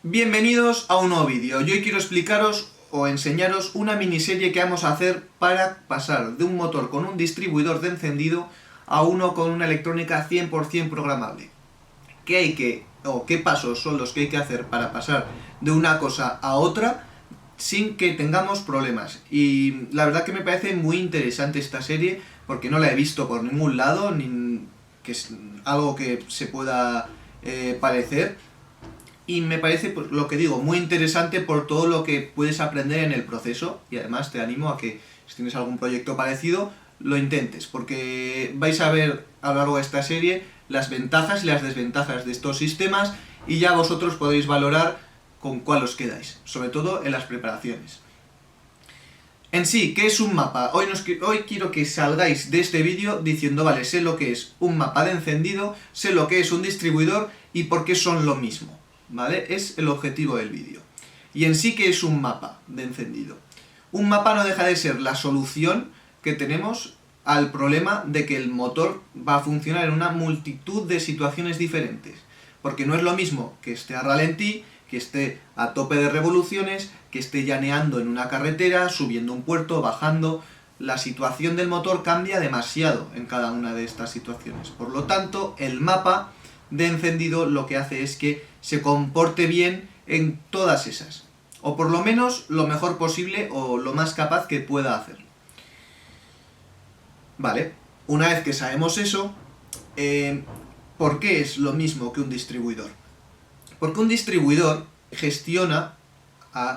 Bienvenidos a un nuevo vídeo. Yo hoy quiero explicaros o enseñaros una miniserie que vamos a hacer para pasar de un motor con un distribuidor de encendido a uno con una electrónica 100% programable. ¿Qué pasos son los que hay que hacer para pasar de una cosa a otra sin que tengamos problemas? Y la verdad que me parece muy interesante esta serie porque no la he visto por ningún lado, ni que es algo que se pueda parecer. Y me parece, pues, lo que digo, muy interesante por todo lo que puedes aprender en el proceso. Y además te animo a que, si tienes algún proyecto parecido, lo intentes. Porque vais a ver a lo largo de esta serie las ventajas y las desventajas de estos sistemas. Y ya vosotros podéis valorar con cuál os quedáis. Sobre todo en las preparaciones. En sí, ¿qué es un mapa? Hoy quiero que salgáis de este vídeo diciendo, vale, sé lo que es un mapa de encendido, sé lo que es un distribuidor y por qué son lo mismo. ¿Vale? Es el objetivo del vídeo. Y en sí, ¿qué es un mapa de encendido? Un mapa no deja de ser la solución que tenemos al problema de que el motor va a funcionar en una multitud de situaciones diferentes. Porque no es lo mismo que esté a ralentí, que esté a tope de revoluciones, que esté llaneando en una carretera, subiendo un puerto, bajando. La situación del motor cambia demasiado en cada una de estas situaciones. Por lo tanto, el mapa de encendido lo que hace es que se comporte bien en todas esas, o por lo menos lo mejor posible o lo más capaz que pueda hacerlo. Vale, una vez que sabemos eso, ¿por qué es lo mismo que un distribuidor? Porque un distribuidor gestiona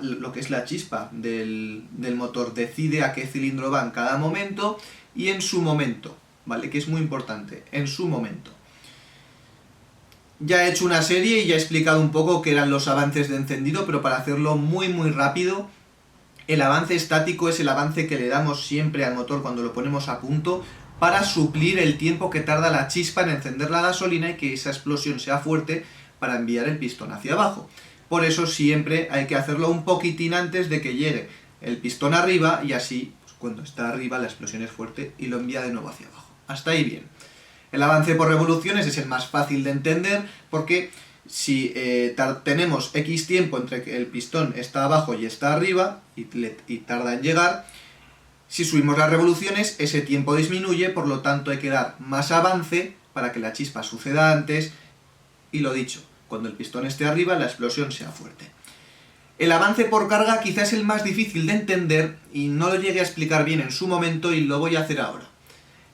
lo que es la chispa del motor, decide a qué cilindro va en cada momento y en su momento, ¿vale? Que es muy importante, en su momento. Ya he hecho una serie y ya he explicado un poco qué eran los avances de encendido, pero para hacerlo muy rápido, el avance estático es el avance que le damos siempre al motor cuando lo ponemos a punto para suplir el tiempo que tarda la chispa en encender la gasolina y que esa explosión sea fuerte para enviar el pistón hacia abajo. Por eso siempre hay que hacerlo un poquitín antes de que llegue el pistón arriba y así, pues, cuando está arriba la explosión es fuerte y lo envía de nuevo hacia abajo. Hasta ahí bien. El avance por revoluciones es el más fácil de entender porque si tenemos X tiempo entre que el pistón está abajo y está arriba y tarda en llegar, si subimos las revoluciones ese tiempo disminuye, por lo tanto hay que dar más avance para que la chispa suceda antes y lo dicho, cuando el pistón esté arriba la explosión sea fuerte. El avance por carga quizás es el más difícil de entender y no lo llegué a explicar bien en su momento y lo voy a hacer ahora.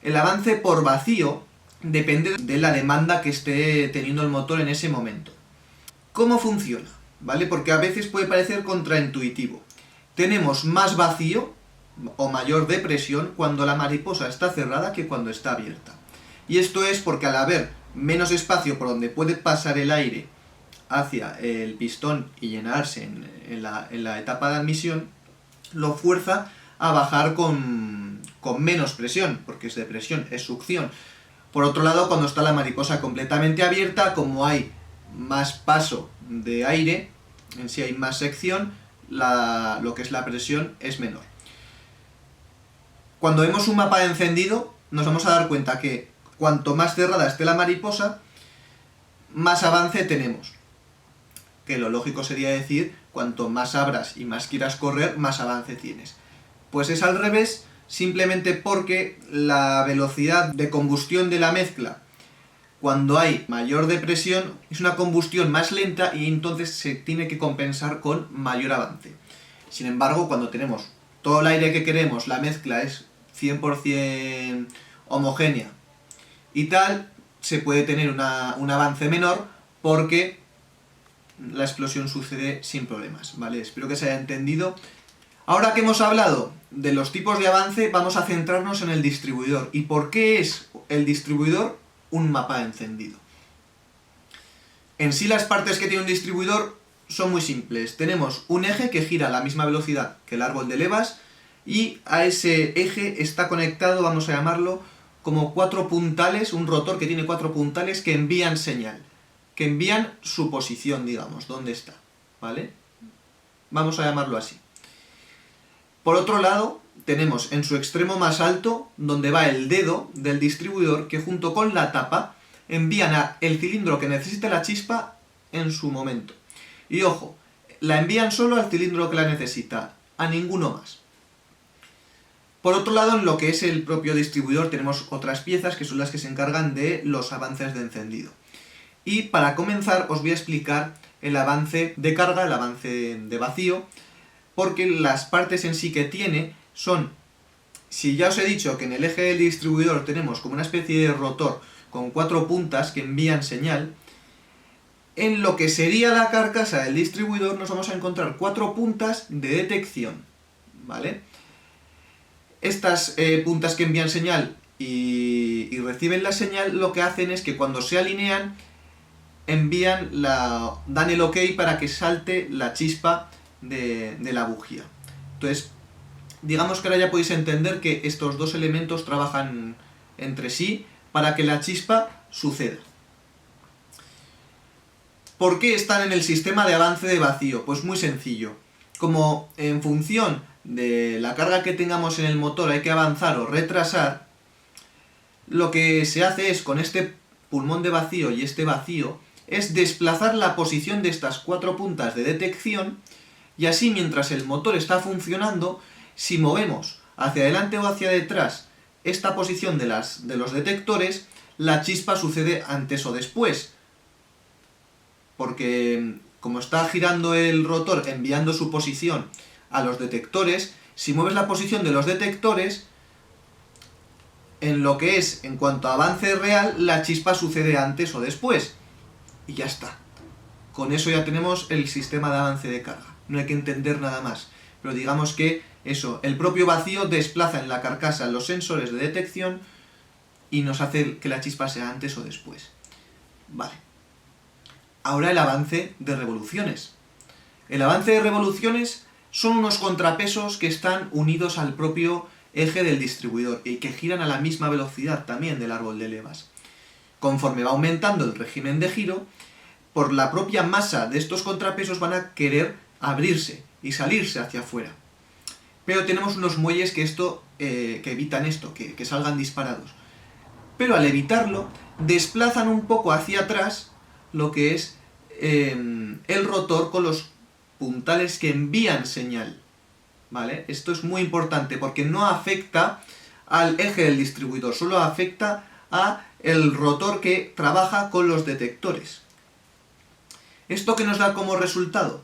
El avance por vacío depende de la demanda que esté teniendo el motor en ese momento. ¿Cómo funciona? ¿Vale? Porque a veces puede parecer contraintuitivo. Tenemos más vacío o mayor depresión cuando la mariposa está cerrada que cuando está abierta. Y esto es porque al haber menos espacio por donde puede pasar el aire hacia el pistón y llenarse en la etapa de admisión, lo fuerza a bajar con menos presión, porque es depresión, es succión. Por otro lado, cuando está la mariposa completamente abierta, como hay más paso de aire, en sí hay más sección, lo que es la presión es menor. Cuando vemos un mapa de encendido, nos vamos a dar cuenta que cuanto más cerrada esté la mariposa, más avance tenemos. Que lo lógico sería decir, cuanto más abras y más quieras correr, más avance tienes. Pues es al revés, simplemente porque la velocidad de combustión de la mezcla, cuando hay mayor depresión, es una combustión más lenta y entonces se tiene que compensar con mayor avance. Sin embargo, cuando tenemos todo el aire que queremos, la mezcla es 100% homogénea y tal, se puede tener un avance menor porque la explosión sucede sin problemas, ¿vale? Espero que se haya entendido. Ahora que hemos hablado de los tipos de avance, vamos a centrarnos en el distribuidor. ¿Y por qué es el distribuidor un mapa encendido? En sí, las partes que tiene un distribuidor son muy simples. Tenemos un eje que gira a la misma velocidad que el árbol de levas y a ese eje está conectado, vamos a llamarlo, como 4 puntales, un rotor que tiene 4 puntales que envían señal, que envían su posición, digamos, dónde está, ¿vale? Vamos a llamarlo así. Por otro lado, tenemos en su extremo más alto, donde va el dedo del distribuidor, que junto con la tapa envían el cilindro que necesita la chispa en su momento. Y ojo, la envían solo al cilindro que la necesita, a ninguno más. Por otro lado, en lo que es el propio distribuidor tenemos otras piezas que son las que se encargan de los avances de encendido. Y para comenzar os voy a explicar el avance de carga, el avance de vacío, porque las partes en sí que tiene son, si ya os he dicho que en el eje del distribuidor tenemos como una especie de rotor con 4 puntas que envían señal, en lo que sería la carcasa del distribuidor nos vamos a encontrar 4 puntas de detección, ¿vale? Estas puntas que envían señal y reciben la señal, lo que hacen es que cuando se alinean, dan el ok para que salte la chispa de la bujía. Entonces, digamos que ahora ya podéis entender que estos dos elementos trabajan entre sí para que la chispa suceda. ¿Por qué están en el sistema de avance de vacío? Pues muy sencillo. Como en función de la carga que tengamos en el motor hay que avanzar o retrasar, lo que se hace es, con este pulmón de vacío y este vacío, es desplazar la posición de estas 4 puntas de detección, y así mientras el motor está funcionando, si movemos hacia adelante o hacia detrás esta posición de los detectores, la chispa sucede antes o después. Porque como está girando el rotor enviando su posición a los detectores, si mueves la posición de los detectores, en cuanto a avance real, la chispa sucede antes o después. Y ya está. Con eso ya tenemos el sistema de avance de carga. No hay que entender nada más. Pero digamos que eso, el propio vacío desplaza en la carcasa los sensores de detección y nos hace que la chispa sea antes o después. Vale. Ahora el avance de revoluciones. El avance de revoluciones son unos contrapesos que están unidos al propio eje del distribuidor y que giran a la misma velocidad también del árbol de levas. Conforme va aumentando el régimen de giro, por la propia masa de estos contrapesos van a querer abrirse y salirse hacia afuera. Pero tenemos unos muelles que evitan esto, que salgan disparados. Pero al evitarlo, desplazan un poco hacia atrás lo que es el rotor con los puntales que envían señal, ¿vale? Esto es muy importante porque no afecta al eje del distribuidor, solo afecta a el rotor que trabaja con los detectores. ¿Esto qué nos da como resultado?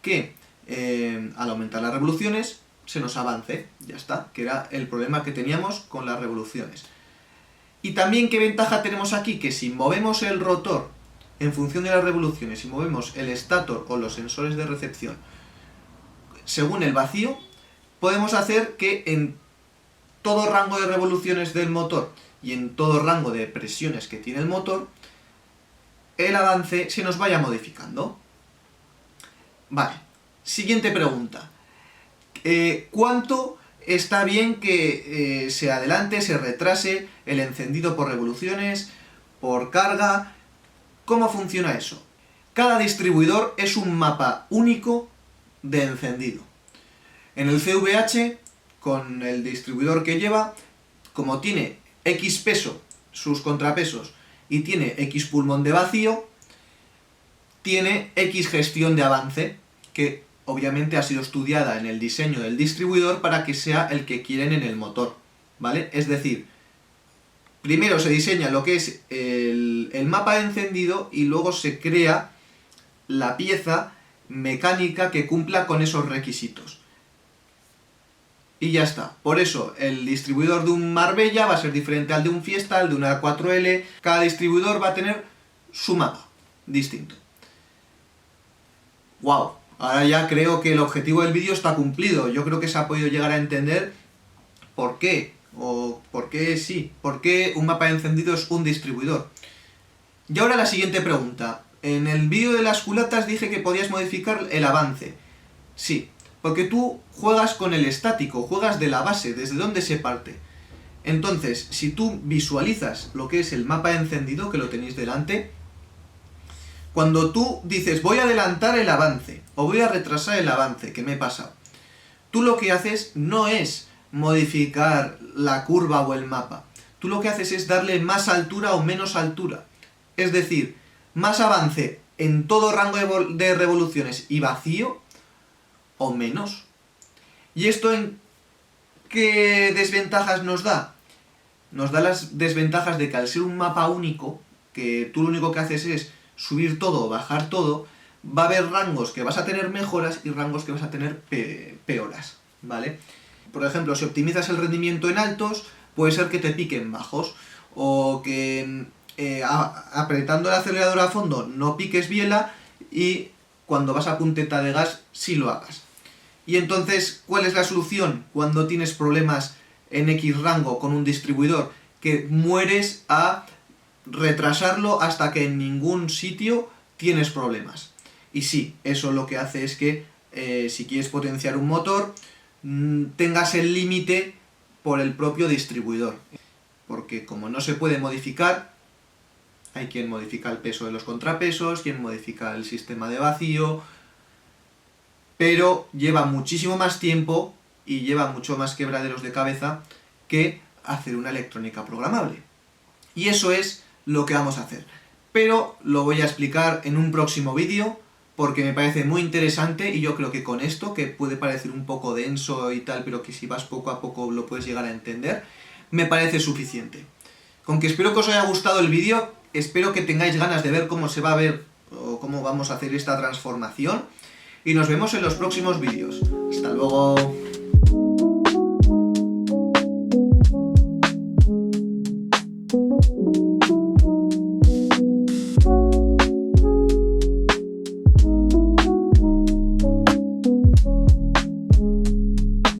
Que al aumentar las revoluciones se nos avance, ya está, que era el problema que teníamos con las revoluciones. Y también, ¿qué ventaja tenemos aquí? Que si movemos el rotor en función de las revoluciones, si movemos el estator o los sensores de recepción según el vacío, podemos hacer que en todo rango de revoluciones del motor y en todo rango de presiones que tiene el motor, el avance se nos vaya modificando. Vale, siguiente pregunta. ¿Cuánto está bien que se adelante, se retrase el encendido por revoluciones, por carga? ¿Cómo funciona eso? Cada distribuidor es un mapa único de encendido. En el CVH, con el distribuidor que lleva, como tiene X peso, sus contrapesos, y tiene X pulmón de vacío, tiene X gestión de avance, que obviamente ha sido estudiada en el diseño del distribuidor para que sea el que quieren en el motor, ¿vale? Es decir, primero se diseña lo que es el mapa de encendido y luego se crea la pieza mecánica que cumpla con esos requisitos. Y ya está. Por eso el distribuidor de un Marbella va a ser diferente al de un Fiesta, al de una 4L. Cada distribuidor va a tener su mapa distinto. ¡Wow! Ahora ya creo que el objetivo del vídeo está cumplido. Yo creo que se ha podido llegar a entender por qué. O por qué sí. Por qué un mapa de encendido es un distribuidor. Y ahora la siguiente pregunta. En el vídeo de las culatas dije que podías modificar el avance. Sí. Porque tú juegas con el estático, juegas de la base, desde donde se parte. Entonces, si tú visualizas lo que es el mapa de encendido, que lo tenéis delante, cuando tú dices voy a adelantar el avance, o voy a retrasar el avance, que me he pasado, tú lo que haces no es modificar la curva o el mapa. Tú lo que haces es darle más altura o menos altura. Es decir, más avance en todo rango de revoluciones y vacío o menos. ¿Y esto en qué desventajas nos da? Nos da las desventajas de que al ser un mapa único, que tú lo único que haces es subir todo o bajar todo, va a haber rangos que vas a tener mejoras y rangos que vas a tener peoras, ¿vale? Por ejemplo, si optimizas el rendimiento en altos, puede ser que te piquen bajos, o que apretando el acelerador a fondo no piques biela y cuando vas a punteta de gas sí lo hagas. Y entonces, ¿cuál es la solución cuando tienes problemas en X rango con un distribuidor? Que mueres a retrasarlo hasta que en ningún sitio tienes problemas. Y sí, eso lo que hace es que si quieres potenciar un motor, tengas el límite por el propio distribuidor. Porque como no se puede modificar, hay quien modifica el peso de los contrapesos, quien modifica el sistema de vacío, pero lleva muchísimo más tiempo y lleva mucho más quebraderos de cabeza que hacer una electrónica programable. Y eso es lo que vamos a hacer. Pero lo voy a explicar en un próximo vídeo porque me parece muy interesante y yo creo que con esto, que puede parecer un poco denso y tal, pero que si vas poco a poco lo puedes llegar a entender, me parece suficiente. Con que espero que os haya gustado el vídeo, espero que tengáis ganas de ver cómo se va a ver o cómo vamos a hacer esta transformación y nos vemos en los próximos vídeos. ¡Hasta luego!